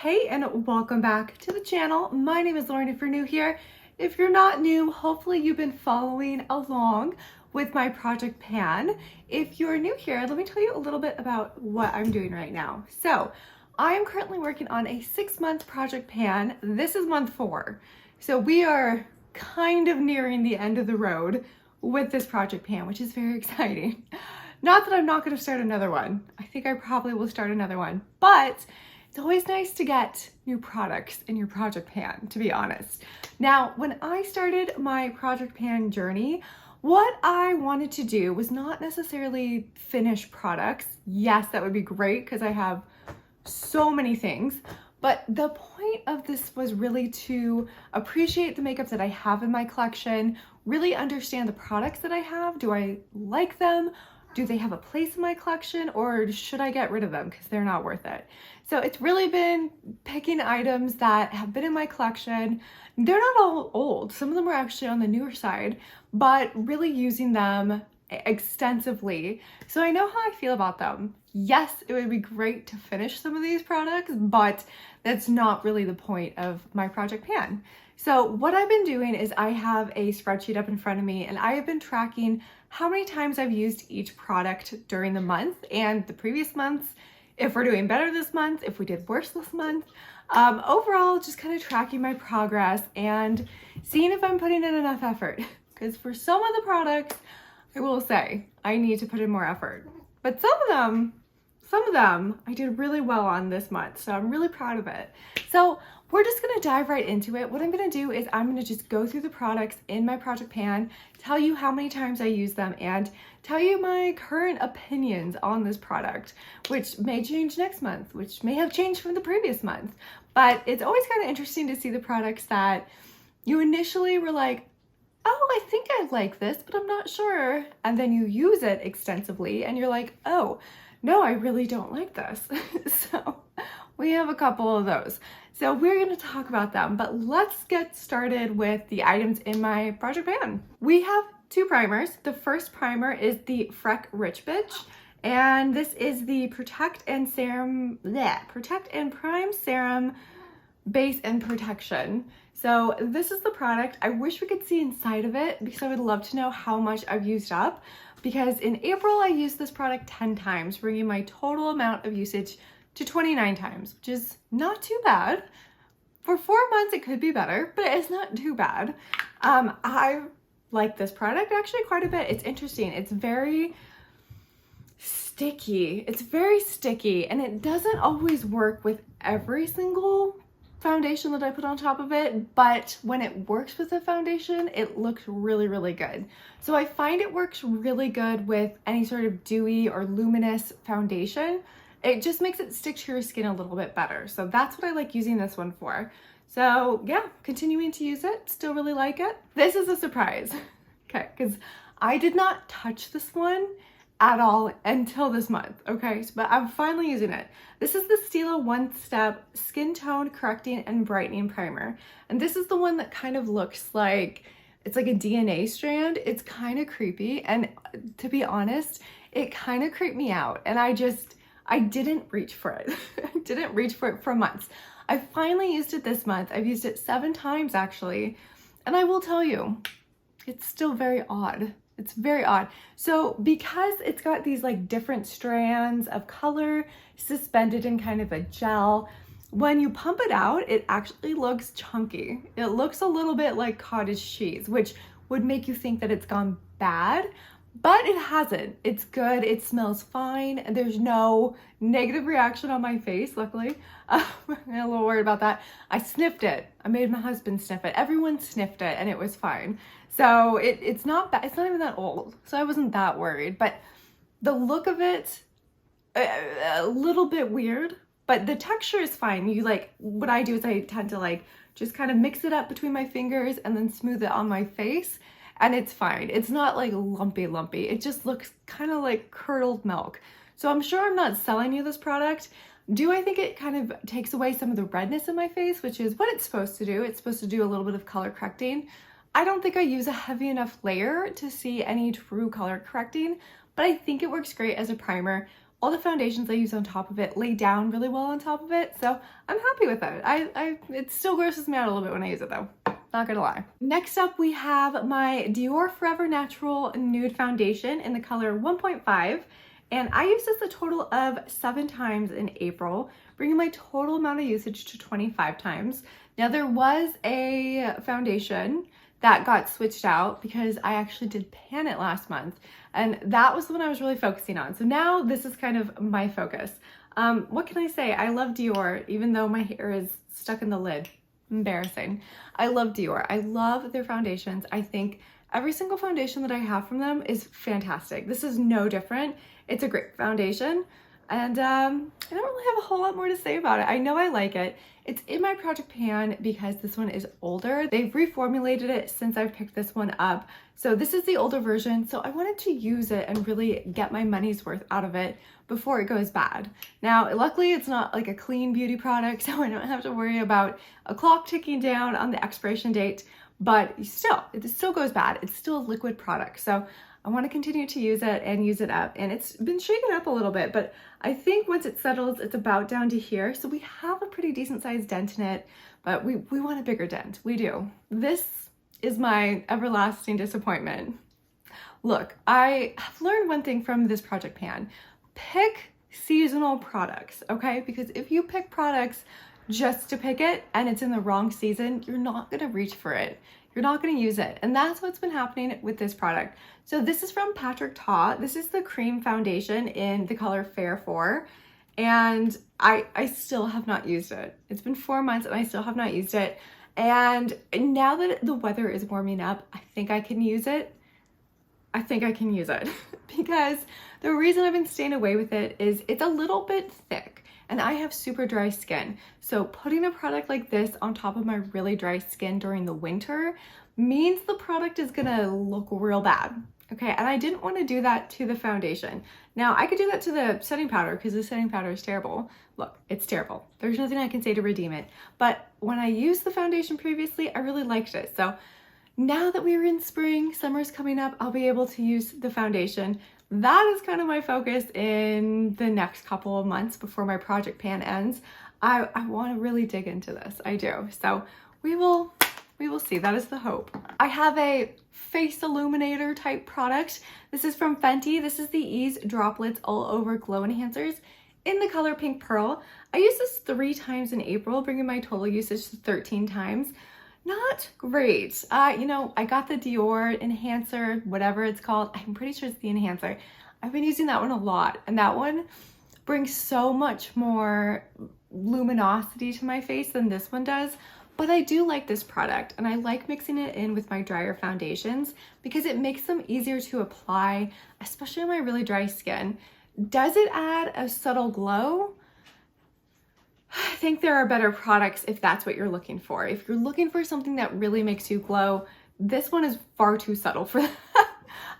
Hey, and welcome back to the channel. My name is Lauren if you're new here. If you're not new, hopefully you've been following along with my project pan. If you're new here, let me tell you a little bit about what I'm doing right now. So I am currently working on a 6-month project pan. This is month 4. So we are kind of nearing the end of the road with this project pan, which is very exciting. Not that I'm not going to start another one. I think I probably will start another one, but it's always nice to get new products in your project pan, to be honest. Now, when I started my project pan journey, what I wanted to do was not necessarily finish products. Yes, that would be great because I have so many things, but the point of this was really to appreciate the makeup that I have in my collection, really understand the products that I have. Do I like them? Do they have a place in my collection, or should I get rid of them because they're not worth it? So it's really been picking items that have been in my collection. They're not all old. Some of them are actually on the newer side, but really using them extensively. So I know how I feel about them. Yes, it would be great to finish some of these products, but that's not really the point of my project pan. So what I've been doing is I have a spreadsheet up in front of me, and I have been tracking how many times I've used each product during the month and the previous months, if we're doing better this month, if we did worse this month. Overall, just kind of tracking my progress and seeing if I'm putting in enough effort. Because for some of the products, I will say I need to put in more effort. But some of them I did really well on this month, so I'm really proud of it. So we're just gonna dive right into it. What I'm gonna do is I'm gonna just go through the products in my project pan, tell you how many times I use them, and tell you my current opinions on this product, which may change next month, which may have changed from the previous month. But it's always kind of interesting to see the products that you initially were like, oh, I think I like this, but I'm not sure. And then you use it extensively and you're like, oh, no, I really don't like this. So we have a couple of those. So we're going to talk about them, but let's get started with the items in my project pan. We have 2 primers. The first primer is the Freck Rich Bitch, and this is the Protect and Prime Serum Base and Protection. So this is the product. I wish we could see inside of it because I would love to know how much I've used up, because in April I used this product 10 times, bringing my total amount of usage to 29 times, which is not too bad. For 4 months, it could be better, but it's not too bad. I like this product actually quite a bit. It's interesting. It's very sticky. It's very sticky, and it doesn't always work with every single foundation that I put on top of it, but when it works with the foundation, it looks really, really good. So I find it works really good with any sort of dewy or luminous foundation. It just makes it stick to your skin a little bit better. So that's what I like using this one for. So yeah, continuing to use it, still really like it. This is a surprise, okay, because I did not touch this one at all until this month, okay, but I'm finally using it. This is the Stila One Step Skin Tone Correcting and Brightening Primer. And this is the one that kind of looks like, it's like a DNA strand. It's kind of creepy, and to be honest, it kind of creeped me out, and I didn't reach for it. I didn't reach for it for months. I finally used it this month. I've used it 7 times actually. And I will tell you, it's still very odd. It's very odd. So because it's got these like different strands of color suspended in kind of a gel, when you pump it out, it actually looks chunky. It looks a little bit like cottage cheese, which would make you think that it's gone bad. But it hasn't. It's good. It smells fine. There's no negative reaction on my face, luckily. I'm a little worried about that. I sniffed it. I made my husband sniff it. Everyone sniffed it, and it was fine. So it's not bad. It's not even that old. So I wasn't that worried. But the look of it, a little bit weird. But the texture is fine. What I do is I tend to just kind of mix it up between my fingers and then smooth it on my face. And it's fine. It's not like lumpy. It just looks kind of like curdled milk. So I'm sure I'm not selling you this product. Do I think it kind of takes away some of the redness in my face, which is what it's supposed to do. It's supposed to do a little bit of color correcting. I don't think I use a heavy enough layer to see any true color correcting, but I think it works great as a primer. all the foundations I use on top of it lay down really well on top of it, so I'm happy with it. It still grosses me out a little bit when I use it though, not gonna lie. Next up we have my Dior Forever Natural Nude Foundation in the color 1.5, and I used this a total of 7 times in April, bringing my total amount of usage to 25 times. Now there was a foundation that got switched out because I actually did pan it last month, and that was the one I was really focusing on. So now this is kind of my focus. What can I say? I love Dior, even though my hair is stuck in the lid. Embarrassing. I love Dior. I love their foundations. I think every single foundation that I have from them is fantastic. This is no different. It's a great foundation, and I don't really have a whole lot more to say about it. I know I like it. It's in my project pan because this one is older. They've reformulated it since I've picked this one up. So this is the older version. So I wanted to use it and really get my money's worth out of it before it goes bad. Now, luckily it's not like a clean beauty product, so I don't have to worry about a clock ticking down on the expiration date, but still, it still goes bad. It's still a liquid product. So I want to continue to use it and use it up, and it's been shaken up a little bit, but I think once it settles, it's about down to here. So we have a pretty decent sized dent in it, but we want a bigger dent. We do. This is my everlasting disappointment. Look, I have learned one thing from this project pan. Pick seasonal products, okay? Because if you pick products just to pick it and it's in the wrong season, you're not gonna reach for it. You're not gonna use it. And that's what's been happening with this product. So this is from Patrick Ta. This is the cream foundation in the color Fair 4. And I still have not used it. It's been 4 months and I still have not used it. And now that the weather is warming up, I think I can use it. I think I can use it because the reason I've been staying away with it is it's a little bit thick and I have super dry skin. So putting a product like this on top of my really dry skin during the winter means the product is gonna look real bad. Okay, and I didn't want to do that to the foundation. Now I could do that to the setting powder because the setting powder is terrible. Look, it's terrible. There's nothing I can say to redeem it. But when I used the foundation previously, I really liked it. So now that we're in spring, summer's coming up, I'll be able to use the foundation. That is kind of my focus in the next couple of months before my project pan ends. I want to really dig into this. I do. So we will see. That is the hope. I have a face illuminator type product. This is from Fenty. This is the Ease Droplets All Over Glow Enhancers in the color Pink Pearl. I used this 3 times in April, bringing my total usage to 13 times. Not great. You know, I got the Dior enhancer, whatever it's called. I'm pretty sure it's the enhancer. I've been using that one a lot, and that one brings so much more luminosity to my face than this one does. But I do like this product, and I like mixing it in with my drier foundations because it makes them easier to apply, especially on my really dry skin. Does it add a subtle glow? I think there are better products if that's what you're looking for. If you're looking for something that really makes you glow, this one is far too subtle for that.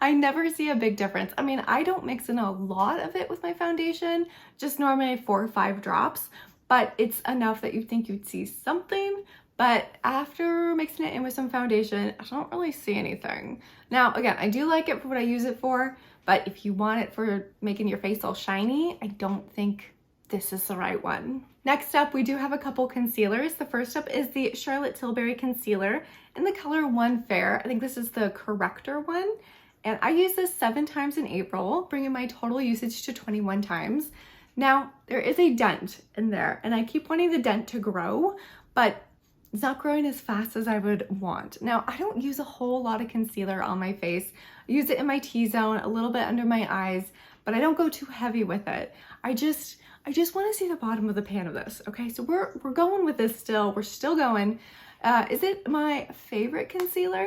I never see a big difference. I mean, I don't mix in a lot of it with my foundation, just normally 4 or 5 drops, but it's enough that you think you'd see something. But after mixing it in with some foundation, I don't really see anything. Now, again, I do like it for what I use it for, but if you want it for making your face all shiny, I don't think this is the right one. Next up, we do have a couple concealers. The first up is the Charlotte Tilbury Concealer in the color 1 Fair. I think this is the corrector one. And I used this 7 times in April, bringing my total usage to 21 times. Now, there is a dent in there, and I keep wanting the dent to grow, but it's not growing as fast as I would want. Now, I don't use a whole lot of concealer on my face. I use it in my T-zone, a little bit under my eyes, but I don't go too heavy with it. I just want to see the bottom of the pan of this. Okay, so we're going with this still. We're still going. Is it my favorite concealer?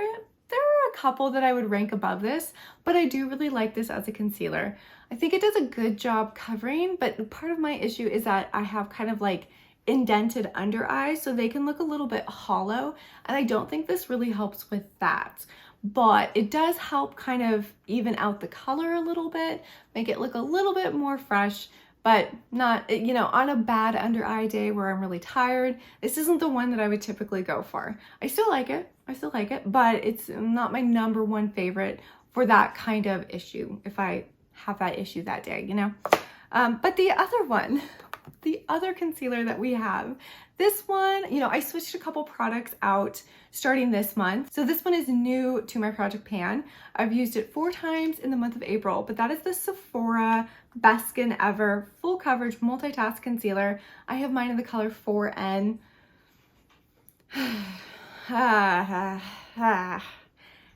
There are a couple that I would rank above this, but I do really like this as a concealer. I think it does a good job covering, but part of my issue is that I have kind of like indented under eyes, so they can look a little bit hollow, and I don't think this really helps with that. But it does help kind of even out the color a little bit, make it look a little bit more fresh, but not, you know, on a bad under eye day where I'm really tired, this isn't the one that I would typically go for. I still like it, but it's not my #1 favorite for that kind of issue, if I have that issue that day, you know? But the other one, the other concealer that we have, this one, you know, I switched a couple products out starting this month. So this one is new to my project pan. I've used it 4 times in the month of April, but that is the Sephora Best Skin Ever Full Coverage Multitask Concealer. I have mine in the color 4N.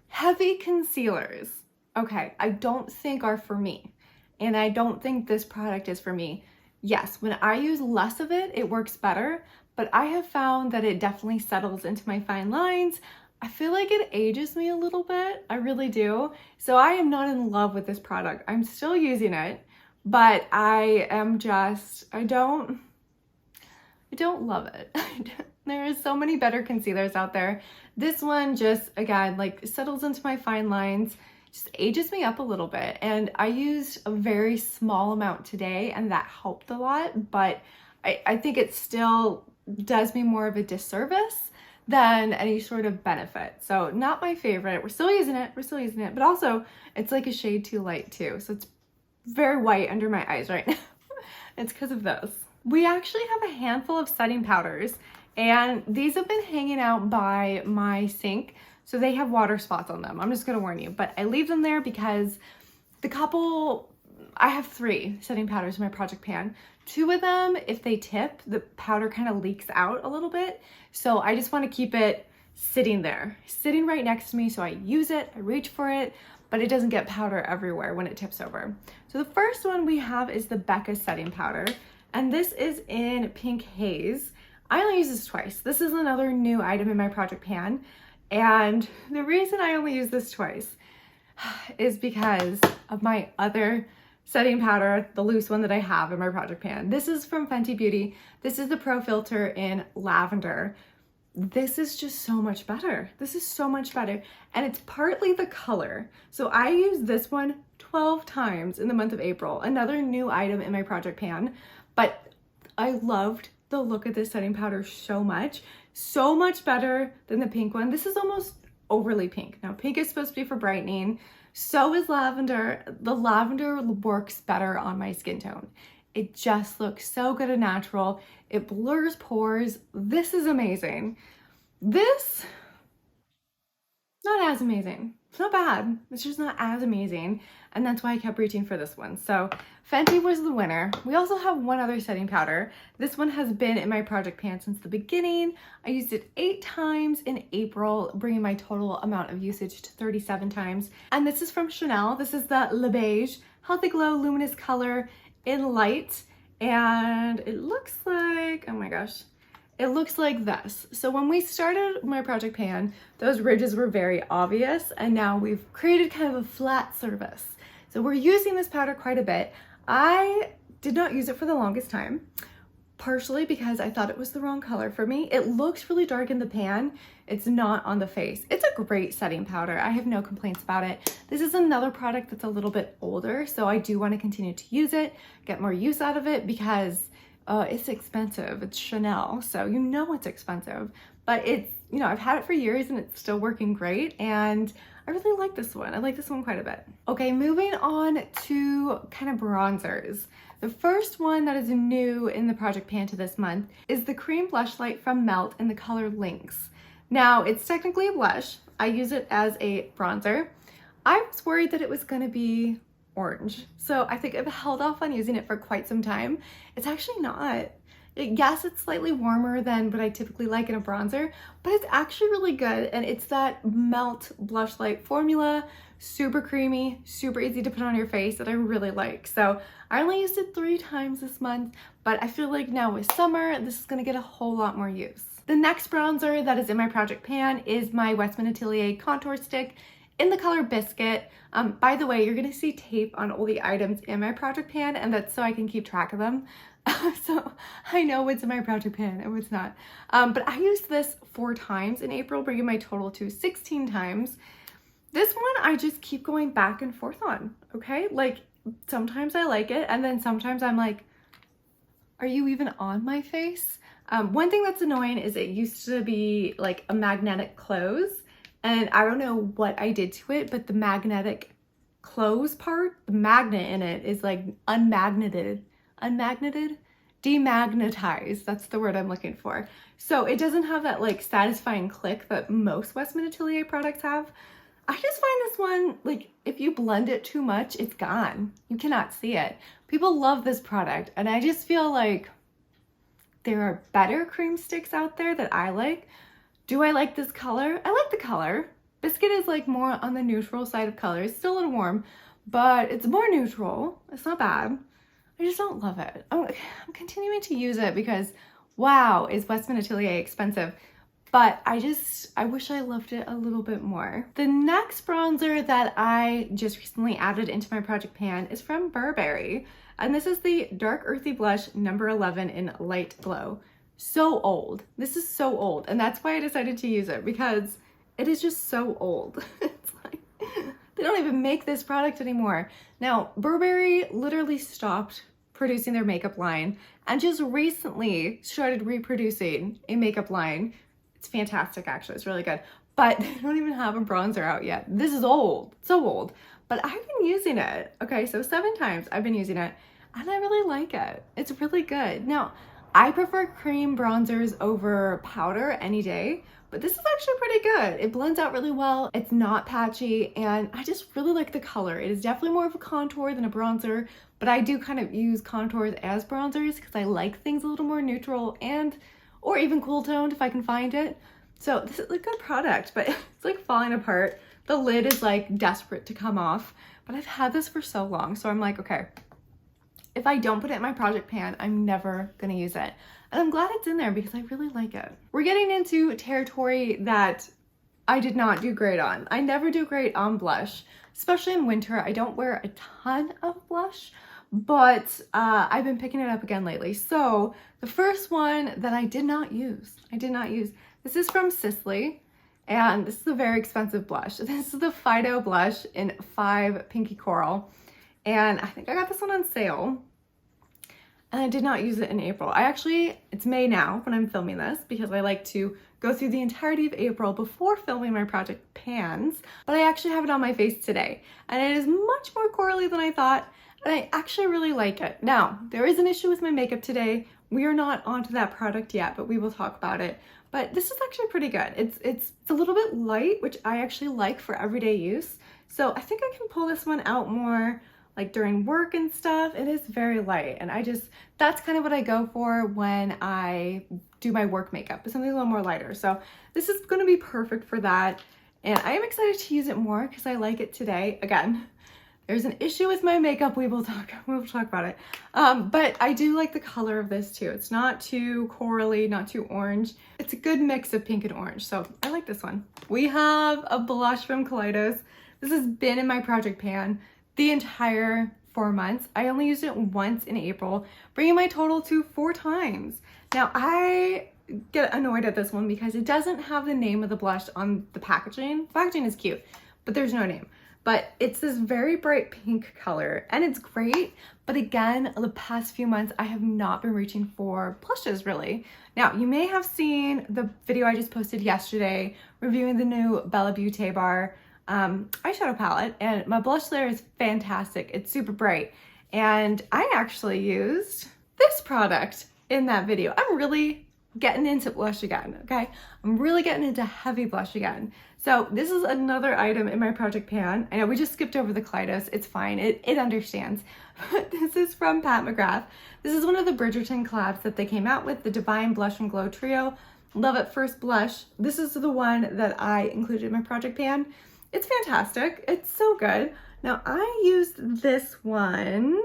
Heavy concealers, okay, I don't think are for me. And I don't think this product is for me. Yes, when I use less of it, it works better, but I have found that it definitely settles into my fine lines. I feel like it ages me a little bit. I really do. So I am not in love with this product. I'm still using it, but I am just, I don't love it. There is so many better concealers out there. This one just, again, like settles into my fine lines, just ages me up a little bit. And I used a very small amount today and that helped a lot, but I think it still does me more of a disservice than any sort of benefit. So not my favorite. We're still using it, but also it's like a shade too light too. So it's very white under my eyes right now. It's because of those. We actually have a handful of setting powders and these have been hanging out by my sink. So they have water spots on them. I'm just gonna warn you, but I leave them there because I have 3 setting powders in my project pan. 2 of them, if they tip, the powder kind of leaks out a little bit. So I just want to keep it sitting there, sitting right next to me. So I use it, I reach for it, but it doesn't get powder everywhere when it tips over. So the first one we have is the Becca setting powder. And this is in Pink Haze. I only use this twice. This is another new item in my project pan. And the reason I only use this twice is because of my other setting powder, the loose one that I have in my project pan. This is from Fenty Beauty. This is the Pro Filter in Lavender. This is just so much better. This is so much better. And it's partly the color. So I used this one 12 times in the month of April, another new item in my project pan. But I loved the look of this setting powder so much better than the pink one. This is almost overly pink. Now pink is supposed to be for brightening. So is lavender. The lavender works better on my skin tone. It just looks so good and natural. It blurs pores. This is amazing. This, not as amazing. It's not bad. It's just not as amazing. And that's why I kept reaching for this one. So Fenty was the winner. We also have one other setting powder. This one has been in my project pan since the beginning. I used it 8 times in April, bringing my total amount of usage to 37 times. And this is from Chanel. This is the Le Beige Healthy Glow Luminous Color in Light. And it looks like, oh my gosh, it looks like this. So when we started my project pan, those ridges were very obvious, and now we've created kind of a flat surface. So we're using this powder quite a bit. I did not use it for the longest time, partially because I thought it was the wrong color for me. It looks really dark in the pan. It's not on the face. It's a great setting powder. I have no complaints about it. This is another product that's a little bit older, so I do want to continue to use it, get more use out of it, because it's expensive. It's Chanel, so you know it's expensive, but it's, you know, I've had it for years and it's still working great, and I really like this one. I like this one quite a bit. Okay, moving on to kind of bronzers. The first one that is new in the project pan to this month is the cream blush light from Melt in the color Lynx. Now, it's technically a blush. I use it as a bronzer. I was worried that it was gonna be orange, so I think I've held off on using it for quite some time. It's actually not. Yes, it's slightly warmer than what I typically like in a bronzer, but it's actually really good, and it's that Melt blush light formula, super creamy, super easy to put on your face, that I really like. So I only used it 3 times this month, but I feel like now with summer, this is gonna get a whole lot more use. The next bronzer that is in my project pan is my Westman Atelier contour stick in the color Biscuit. By the way, you're gonna see tape on all the items in my project pan, and that's so I can keep track of them. So I know what's in my project pan and what's not. But I used this 4 times in April, bringing my total to 16 times. This one I just keep going back and forth on, okay? Like, sometimes I like it, and then sometimes I'm like, are you even on my face? One thing that's annoying is it used to be like a magnetic close, and I don't know what I did to it, but the magnetic close part, the magnet in it is like unmagnetized, demagnetized. That's the word I'm looking for. So it doesn't have that like satisfying click that most Westman Atelier products have. I just find this one, like, if you blend it too much, it's gone. You cannot see it. People love this product, and I just feel like there are better cream sticks out there that I like. Do I like this color? I like the color. Biscuit is like more on the neutral side of color. It's still a little warm, but it's more neutral. It's not bad. I just don't love it. I'm continuing to use it because, wow, is Westman Atelier expensive. But I wish I loved it a little bit more. The next bronzer that I just recently added into my project pan is from Burberry. And this is the Dark Earthy Blush number 11 in Light Glow. So old. This is so old. And that's why I decided to use it, because it is just so old. It's like, they don't even make this product anymore. Now, Burberry literally stopped producing their makeup line and just recently started reproducing a makeup line. It's fantastic, actually. It's really good. But they don't even have a bronzer out yet. This is old. So old. But I've been using it. Okay, so 7 times I've been using it. And I really like it. It's really good. Now, I prefer cream bronzers over powder any day. But this is actually pretty good. It blends out really well. It's not patchy. And I just really like the color. It is definitely more of a contour than a bronzer. But I do kind of use contours as bronzers because I like things a little more neutral and or even cool toned if I can find it. So this is a good product, but it's like falling apart. The lid is like desperate to come off, but I've had this for so long. So I'm like, okay, if I don't put it in my project pan, I'm never gonna use it. And I'm glad it's in there because I really like it. We're getting into territory that I did not do great on. I never do great on blush, especially in winter. I don't wear a ton of blush, but I've been picking it up again lately. So the first one that I did not use, this is from Sisley, and this is a very expensive blush. This is the Phyto-Blush in 5 Pinky Coral, and I think I got this one on sale, and I did not use it in April. It's May now when I'm filming this because I like to go through the entirety of April before filming my project pans, but I actually have it on my face today, and it is much more corally than I thought. And I actually really like it. Now, there is an issue with my makeup today. We are not onto that product yet, but we will talk about it. But this is actually pretty good. It's a little bit light, which I actually like for everyday use. So I think I can pull this one out more like during work and stuff. It is very light. And that's kind of what I go for when I do my work makeup, something a little more lighter. So this is gonna be perfect for that. And I am excited to use it more because I like it today. Again, there's an issue with my makeup. We will talk about it. But I do like the color of this too. It's not too corally, not too orange. It's a good mix of pink and orange. So I like this one. We have a blush from Kaleidos. This has been in my project pan the entire 4 months. I only used it once in April, bringing my total to 4 times. Now I get annoyed at this one because it doesn't have the name of the blush on the packaging. The packaging is cute, but there's no name. But it's this very bright pink color and it's great. But again, the past few months, I have not been reaching for blushes really. Now, you may have seen the video I just posted yesterday reviewing the new Bella Beauty Bar eyeshadow palette, and my blush there is fantastic. It's super bright. And I actually used this product in that video. I'm really getting into blush again, okay? I'm really getting into heavy blush again. So this is another item in my project pan. I know we just skipped over the Kaleidos. It's fine, it understands. But this is from Pat McGrath. This is one of the Bridgerton collabs that they came out with, the Divine Blush and Glow Trio. Love at First Blush. This is the one that I included in my project pan. It's fantastic, it's so good. Now I used this one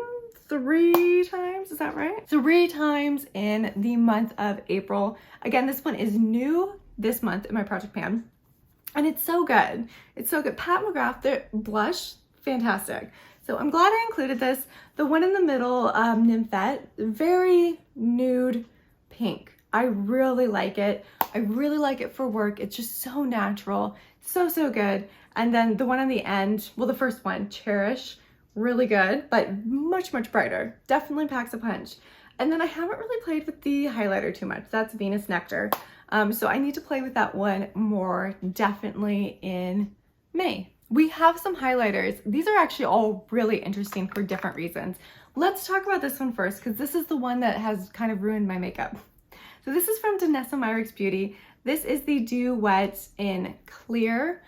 3 times, is that right? 3 times in the month of April. Again, this one is new this month in my project pan. And it's so good. It's so good. Pat McGrath, their blush, fantastic. So I'm glad I included this. The one in the middle, Nymphette, very nude pink. I really like it. I really like it for work. It's just so natural. So, so good. And then the one on the end, well, the first one, Cherish, really good, but much, much brighter. Definitely packs a punch. And then I haven't really played with the highlighter too much. That's Venus Nectar. So I need to play with that one more, definitely in May. we have some highlighters. These are actually all really interesting for different reasons. Let's talk about this one first, because this is the one that has kind of ruined my makeup. So this is from Danessa Myricks Beauty. This is the Dew Wet in Clear.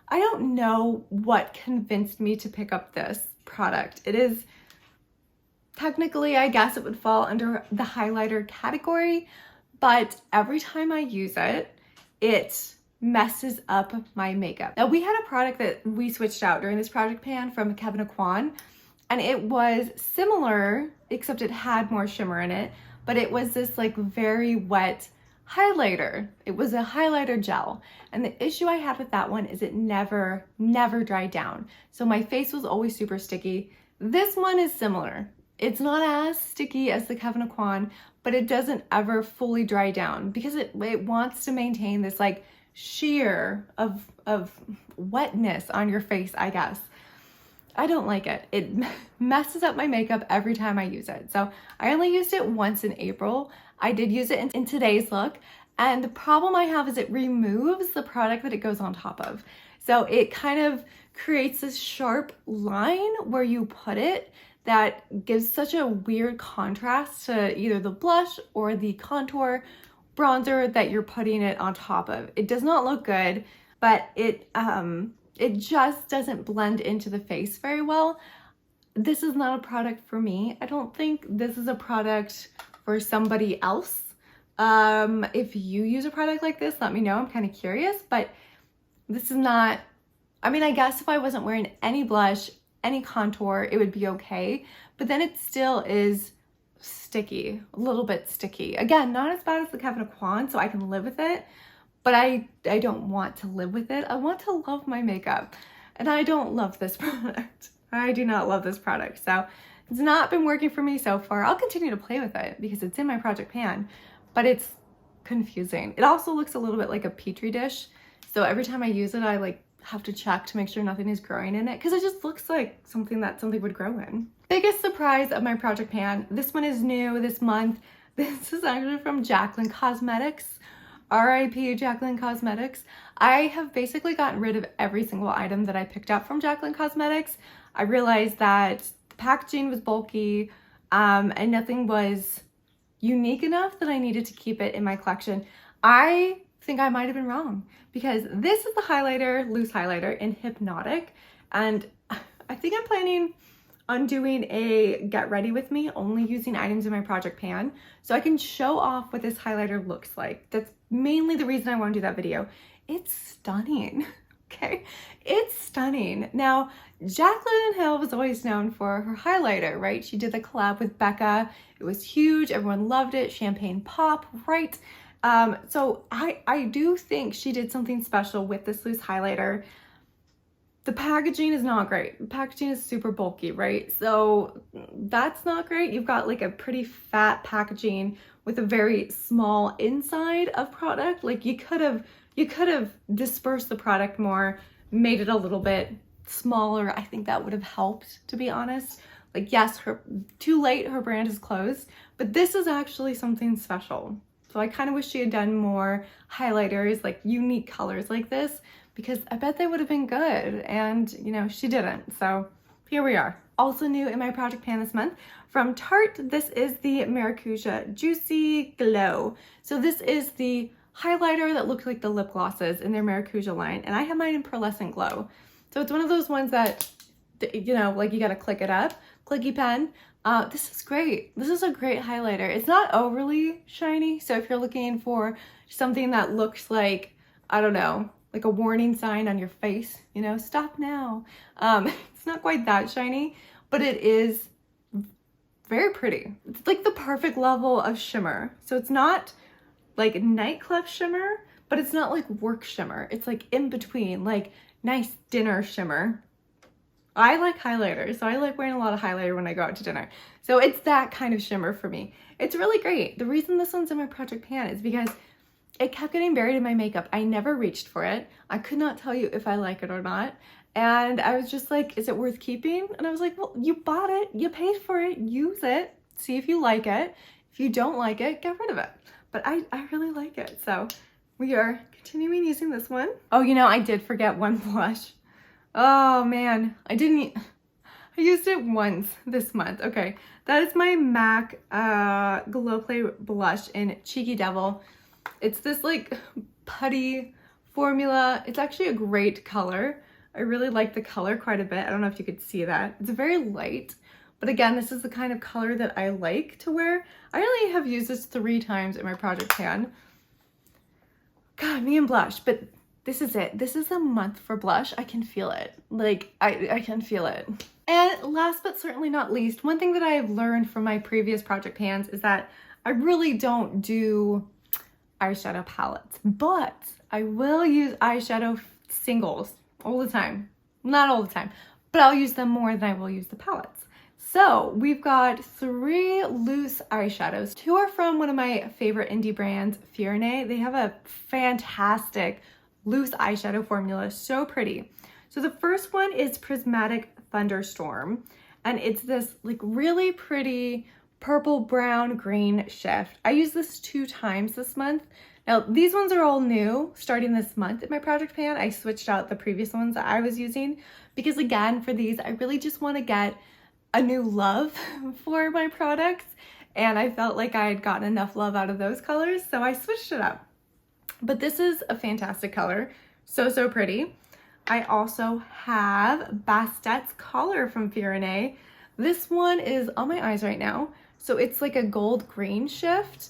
I don't know what convinced me to pick up this product. It is technically, I guess it would fall under the highlighter category, but every time I use it, it messes up my makeup. Now, we had a product that we switched out during this project pan from Kevyn Aucoin, and it was similar, except it had more shimmer in it, but it was this like very wet highlighter. It was a highlighter gel, and the issue I had with that one is it never dried down. So my face was always super sticky. This one is similar. It's not as sticky as the Kevyn Aucoin, but it doesn't ever fully dry down because it wants to maintain this like sheer of wetness on your face, I guess. I don't like it. It messes up my makeup every time I use it. So I only used it once in April. I did use it in today's look, and the problem I have is it removes the product that it goes on top of. So it kind of creates this sharp line where you put it that gives such a weird contrast to either the blush or the contour bronzer that you're putting it on top of. It does not look good, but it just doesn't blend into the face very well. This is not a product for me. I don't think this is a product for somebody else. If you use a product like this, let me know. I'm kind of curious, but this is not, I mean, I guess if I wasn't wearing any blush, any contour, it would be okay, but then it still is sticky, a little bit sticky. Again, not as bad as the Kevyn Aucoin, so I can live with it, but I don't want to live with it. I want to love my makeup, and I don't love this product. I do not love this product, so it's not been working for me so far. I'll continue to play with it because it's in my project pan, but it's confusing. It also looks a little bit like a petri dish, so every time I use it, I like have to check to make sure nothing is growing in it because it just looks like something that something would grow in. Biggest surprise of my project pan. This one is new this month. This is actually from Jaclyn Cosmetics. RIP Jaclyn Cosmetics. I have basically gotten rid of every single item that I picked up from Jaclyn Cosmetics. I realized that the packaging was bulky and nothing was unique enough that I needed to keep it in my collection. I think I might have been wrong because this is the highlighter, loose highlighter in Hypnotic, and I think I'm planning on doing a get ready with me, only using items in my project pan so I can show off what this highlighter looks like. That's mainly the reason I want to do that video. It's stunning, okay? It's stunning. Now, Jaclyn Hill was always known for her highlighter, right? She did the collab with Becca. It was huge. Everyone loved it. Champagne pop, right? So I do think she did something special with this loose highlighter. The packaging is not great. The packaging is super bulky, right? So that's not great. You've got like a pretty fat packaging with a very small inside of product. Like you could have dispersed the product more, made it a little bit smaller. I think that would have helped, to be honest. Like, yes, too late, her brand is closed, but this is actually something special. So I kind of wish she had done more highlighters, like unique colors like this, because I bet they would have been good, and you know, she didn't. So here we are. Also new in my project pan this month from Tarte, this is the Maracuja Juicy Glow. So this is the highlighter that looks like the lip glosses in their Maracuja line, and I have mine in Pearlescent Glow. So it's one of those ones that, you know, like you gotta click it up, clicky pen. This is great. This is a great highlighter. It's not overly shiny, so if you're looking for something that looks like, I don't know, like a warning sign on your face, you know, stop now. It's not quite that shiny, but it is very pretty. It's like the perfect level of shimmer. So it's not like nightclub shimmer, but it's not like work shimmer. It's like in between, like nice dinner shimmer. I like highlighters, so I like wearing a lot of highlighter when I go out to dinner. So it's that kind of shimmer for me. It's really great. The reason this one's in my project pan is because it kept getting buried in my makeup. I never reached for it. I could not tell you if I like it or not. And I was just like, is it worth keeping? And I was like, well, you bought it, you paid for it, use it, see if you like it. If you don't like it, get rid of it. But I really like it. So we are continuing using this one. Oh, you know, I did forget one blush. Oh man, I used it once this month. Okay, that is my MAC Glow Play blush in Cheeky Devil. It's this like putty formula. It's actually a great color. I really like the color quite a bit. I don't know if you could see that. It's very light, but again, this is the kind of color that I like to wear. I only have used this 3 times in my project pan. God, me and blush, but this is it. This is a month for blush. I can feel it. Like, I can feel it. And last but certainly not least, one thing that I've learned from my previous project pans is that I really don't do eyeshadow palettes, but I will use eyeshadow singles all the time. Not all the time, but I'll use them more than I will use the palettes. So we've got 3 loose eyeshadows. 2 are from one of my favorite indie brands, Fyrinnae. They have a fantastic loose eyeshadow formula, so pretty. So the first one is Prismatic Thunderstorm, and it's this like really pretty purple, brown, green shift. I used this 2 times this month. Now these ones are all new starting this month in my project pan. I switched out the previous ones that I was using because again, for these, I really just want to get a new love for my products, and I felt like I had gotten enough love out of those colors, so I switched it up. But this is a fantastic color. So pretty. I also have Bastet's color from Fyrinnae. This one is on my eyes right now. So it's like a gold green shift.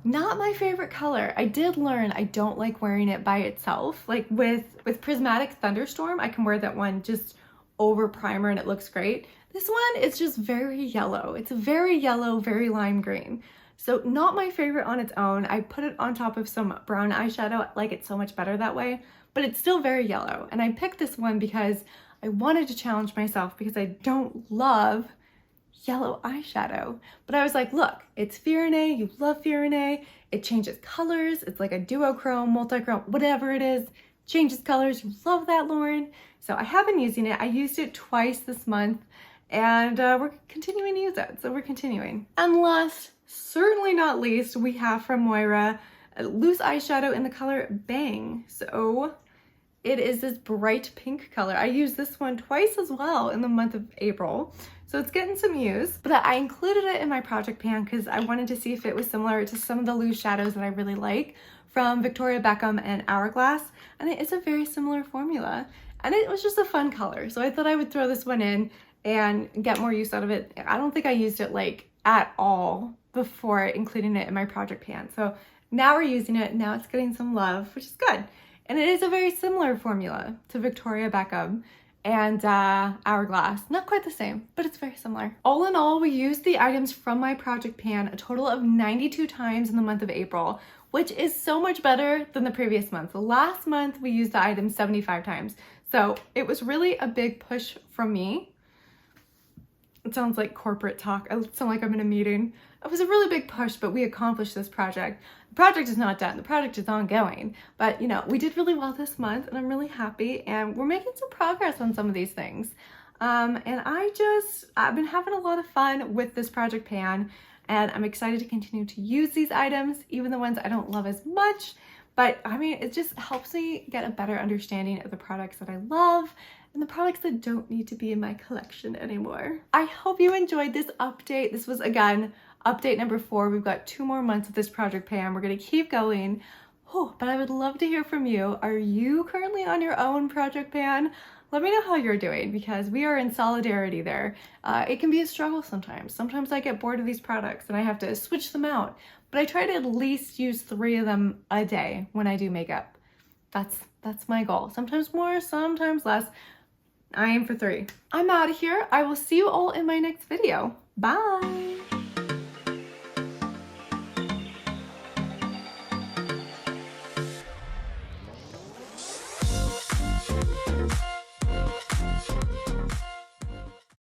Not my favorite color. I did learn I don't like wearing it by itself. Like with Prismatic Thunderstorm, I can wear that one just over primer and it looks great. This one is just very yellow. It's very yellow, very lime green. So not my favorite on its own. I put it on top of some brown eyeshadow. I like it so much better that way, but it's still very yellow. And I picked this one because I wanted to challenge myself because I don't love yellow eyeshadow. But I was like, look, it's Fyrinnae. You love Fyrinnae. It changes colors. It's like a duochrome, multi-chrome, whatever it is. Changes colors. You love that, Lauren. So I have been using it. I used it twice this month, and we're continuing to use it. So we're continuing. And last, certainly not least, we have from Moira a loose eyeshadow in the color Bang. So it is this bright pink color. I used this one twice as well in the month of April. So it's getting some use, but I included it in my project pan because I wanted to see if it was similar to some of the loose shadows that I really like from Victoria Beckham and Hourglass. And it is a very similar formula. And it was just a fun color. So I thought I would throw this one in and get more use out of it. I don't think I used it like at all before including it in my project pan. So now we're using it. Now it's getting some love, which is good. And it is a very similar formula to Victoria Beckham and Hourglass. Not quite the same, but it's very similar. All in all, we used the items from my project pan a total of 92 times in the month of April, which is so much better than the previous month. Last month, we used the items 75 times. So it was really a big push from me. It sounds like corporate talk. I sound like I'm in a meeting. It was a really big push, but we accomplished this project. The project is not done. The project is ongoing. But, you know, we did really well this month, and I'm really happy, and we're making some progress on some of these things. And I've been having a lot of fun with this project pan, and I'm excited to continue to use these items, even the ones I don't love as much. But, I mean, it just helps me get a better understanding of the products that I love and the products that don't need to be in my collection anymore. I hope you enjoyed this update. This was, again, update number 4. We've got 2 more months of this project pan. We're going to keep going. Oh, but I would love to hear from you. Are you currently on your own project pan? Let me know how you're doing because we are in solidarity there. It can be a struggle sometimes. Sometimes I get bored of these products and I have to switch them out. But I try to at least use 3 of them a day when I do makeup. That's my goal. Sometimes more, sometimes less. I aim for 3. I'm out of here. I will see you all in my next video. Bye.